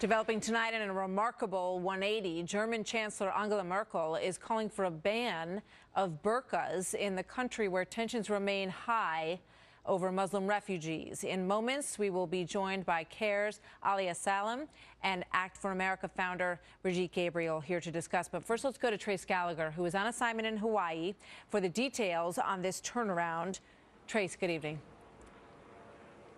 Developing tonight in a remarkable 180, German Chancellor Angela Merkel is calling for a ban of burqas in the country where tensions remain high over Muslim refugees. In moments, we will be joined by CARE's Alia Salem and Act for America founder Brigitte Gabriel here to discuss. But first, let's go to Trace Gallagher, who is on assignment in Hawaii for the details on this turnaround. Trace, good evening.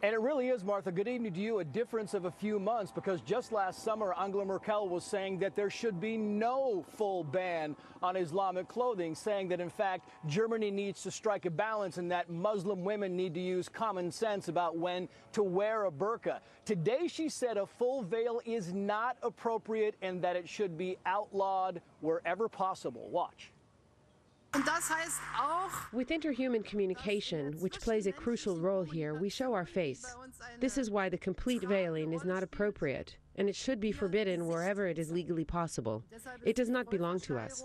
And it really is, Martha, good evening to you, a difference of a few months, because just last summer, Angela Merkel was saying that there should be no full ban on Islamic clothing, saying that, in fact, Germany needs to strike a balance and that Muslim women need to use common sense about when to wear a burqa. Today, she said a full veil is not appropriate and that it should be outlawed wherever possible. Watch. With interhuman communication, which plays a crucial role here, we show our face. This is why the complete veiling is not appropriate, and it should be forbidden wherever it is legally possible. It does not belong to us.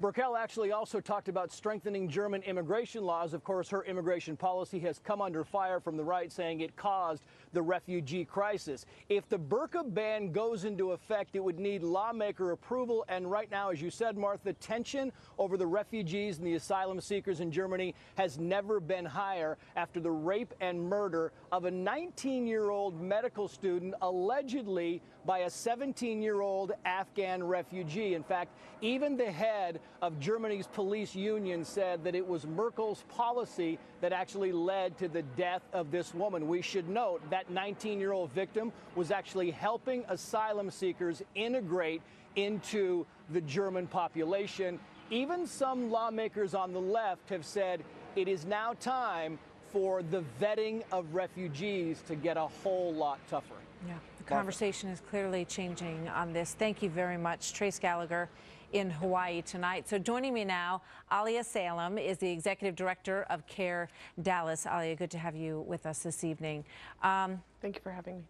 Merkel actually also talked about strengthening German immigration laws. Of course, her immigration policy has come under fire from the right, saying it caused the refugee crisis. If the burqa ban goes into effect, it would need lawmaker approval. And right now, as you said, Martha, tension over the refugees and the asylum seekers in Germany has never been higher after the rape and murder of a 19-year-old medical student, allegedly by a 17-year-old Afghan refugee. In fact, even the head of Germany's police union said that it was Merkel's policy that actually led to the death of this woman. We should note that 19-year-old victim was actually helping asylum seekers integrate into the German population. Even some lawmakers on the left have said it is now time for the vetting of refugees to get a whole lot tougher. Yeah, the conversation is clearly changing on this. Thank you very much, Trace Gallagher in Hawaii tonight. So joining me now, Alia Salem is the Executive Director of CARE Dallas. Alia, good to have you with us this evening. Thank you for having me.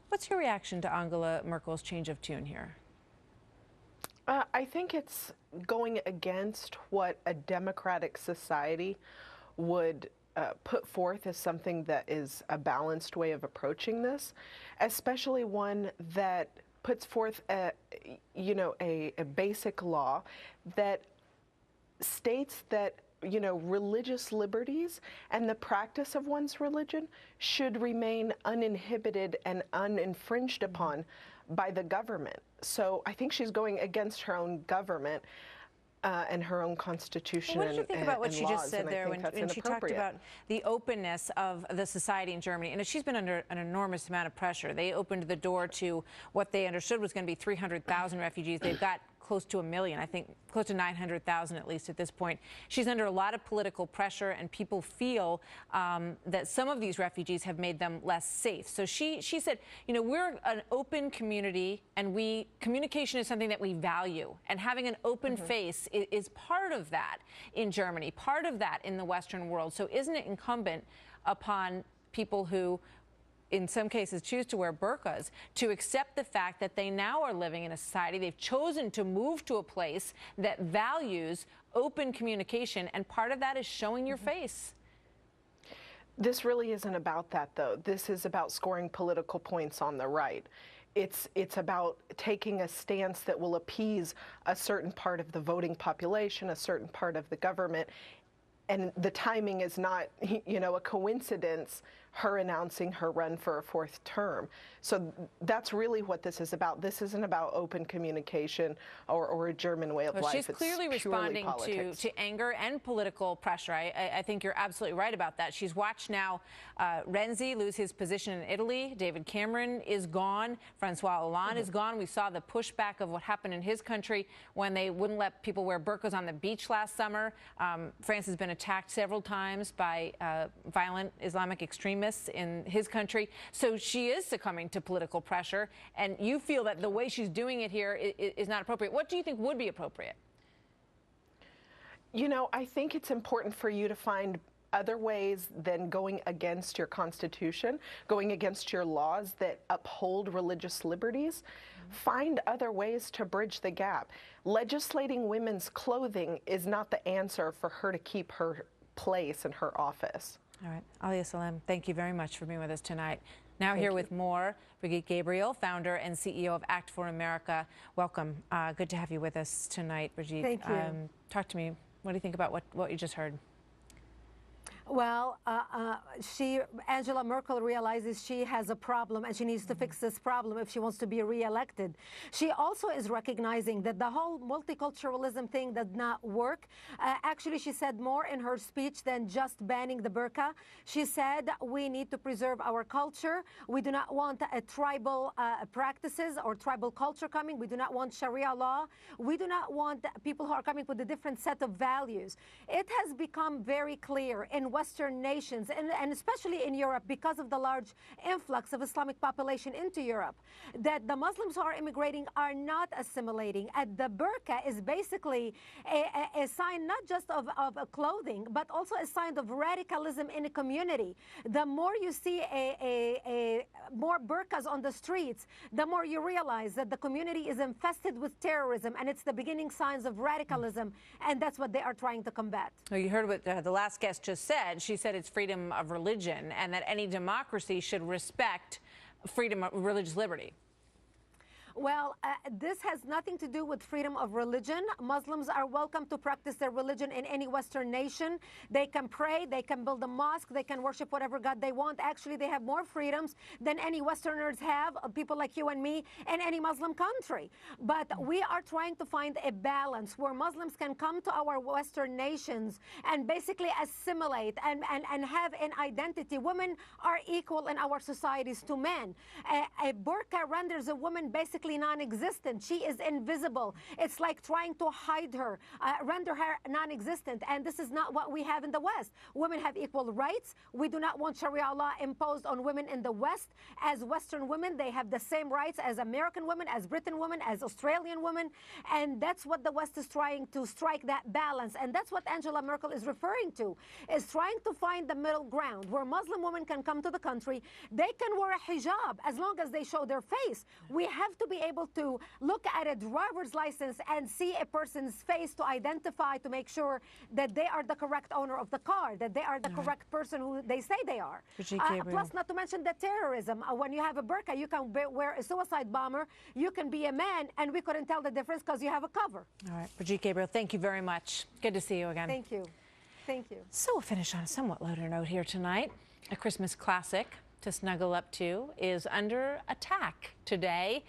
What's your reaction to Angela Merkel's change of tune here? I think it's going against what a democratic society would put forth as something that is a balanced way of approaching this, especially one that puts forth a basic law that states that religious liberties and the practice of one's religion should remain uninhibited and uninfringed upon by the government. So I think she's going against her own government and her own constitution. What did you think about what she just said there when she talked about the openness of the society in Germany? And she's been under an enormous amount of pressure. They opened the door to what they understood was going to be 300,000 refugees. They've got close to 1 million, I think close to 900,000 at least at this point. She's under a lot of political pressure, and people feel that some of these refugees have made them less safe. So she said, we're an open community, and communication is something that we value, and having an open face is part of that in Germany, part of that in the Western world. So isn't it incumbent upon people who in some cases choose to wear burqas, to accept the fact that they now are living in a society, they've chosen to move to a place that values open communication, and part of that is showing your face? This really isn't about that, though. This is about scoring political points on the right. It's about taking a stance that will appease a certain part of the voting population, a certain part of the government. And the timing is not, a coincidence, her announcing her run for a 4th term. So that's really what this is about. This isn't about open communication or a German way of life. She's clearly responding to anger and political pressure. I think you're absolutely right about that. She's watched now Renzi lose his position in Italy. David Cameron is gone. Francois Hollande is gone. We saw the pushback of what happened in his country when they wouldn't let people wear burqas on the beach last summer. France has been attacked several times by violent Islamic extremists in his country. So she is succumbing to political pressure, and you feel that the way she's doing it here is not appropriate. What do you think would be appropriate? I think it's important for you to find other ways than going against your constitution, going against your laws that uphold religious liberties. Find other ways to bridge the gap. Legislating women's clothing is not the answer for her to keep her place in her office. All right, Alia Salem, thank you very much for being with us tonight. Now here with more, Brigitte Gabriel, founder and CEO of Act for America. Welcome. Good to have you with us tonight, Brigitte. Thank you. Talk to me. What do you think about what you just heard? Well, Angela Merkel realizes she has a problem and she needs to fix this problem if she wants to be re-elected. She also is recognizing that the whole multiculturalism thing does not work. Actually, she said more in her speech than just banning the burqa. She said we need to preserve our culture. We do not want tribal practices or tribal culture coming. We do not want Sharia law. We do not want people who are coming with a different set of values. It has become very clear in Western nations, and especially in Europe, because of the large influx of Islamic population into Europe, that the Muslims who are immigrating are not assimilating. And the burqa is basically a sign not just of clothing, but also a sign of radicalism in a community. The more you see more burqas on the streets, the more you realize that the community is infested with terrorism, and it's the beginning signs of radicalism, and that's what they are trying to combat. Well, you heard what the last guest just said. She said it's freedom of religion and that any democracy should respect freedom of religious liberty. Well, this has nothing to do with freedom of religion. Muslims are welcome to practice their religion in any Western nation. They can pray, they can build a mosque, they can worship whatever God they want. Actually, they have more freedoms than any Westerners have, people like you and me, in any Muslim country. But we are trying to find a balance where Muslims can come to our Western nations and basically assimilate and have an identity. Women are equal in our societies to men. A burqa renders a woman basically non-existent. She is invisible. It's like trying to hide her, render her non-existent. And this is not what we have in the West. Women have equal rights. We do not want Sharia law imposed on women in the West. As Western women, they have the same rights as American women, as Britain women, as Australian women. And that's what the West is trying to strike, that balance. And that's what Angela Merkel is referring to, is trying to find the middle ground where Muslim women can come to the country. They can wear a hijab as long as they show their face. We have to be able to look at a driver's license and see a person's face to identify, to make sure that they are the correct owner of the car, that they are the correct person who they say they are. Plus, not to mention the terrorism. When you have a burqa, you can wear a suicide bomber, you can be a man, and we couldn't tell the difference because you have a cover. All right, Brigitte Gabriel, thank you very much. Good to see you again. Thank you. Thank you. So we'll finish on a somewhat lighter note here tonight. A Christmas classic to snuggle up to is under attack today.